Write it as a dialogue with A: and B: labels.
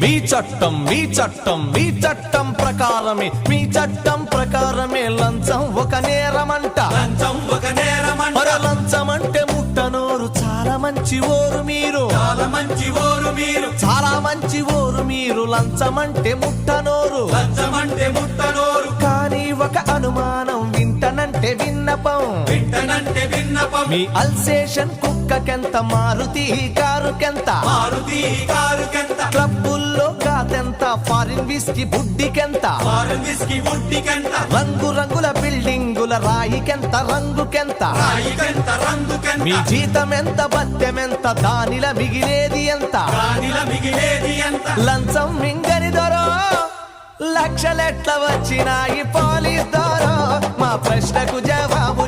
A: మీ చట్టం మీ చట్టం మీ చట్టం ప్రకారమే మీ చట్టం ప్రకారమే లంచం ఒక నేరమంట
B: లంచం ఒక నేరమంట
A: లంచం అంటే ముట్టనోరు చాలా మంచి ఓరు మీరు
B: చాలా మంచి ఓరు మీరు
A: చాలా మంచి ఓరు మీరు లంచం అంటే ముట్టనోరు
B: లంచం అంటే ముట్టనోరు
A: కానీ ఒక అనుమానం వింటనంటే విన్నపం
B: వింటనంటే విన్నపం
A: మీ అల్సేషన్ కుక్కకెంత మారుతి కారుకెంత
B: మారుతి కారుకెంత
A: క్లబ్బుల్లో కాదెంత ఫారిన్ విస్కీ బుడ్డికెంత
B: ఫారెన్ విస్కీ బుడ్డికెంత
A: రంగు రంగుల బిల్డింగుల రాయికెంత రంగుకెంత
B: రాయికెంత రంగుకెంత
A: మీ జీతం ఎంత బత్తెమెంత దానిల మిగిలేది ఎంత
B: రాణిల మిగిలేది ఎంత
A: లంచం మింగని దొరో లక్షలెట్ల వచ్చినాయి పోలీస్ దొరో మా ప్రశ్నకు జవాబు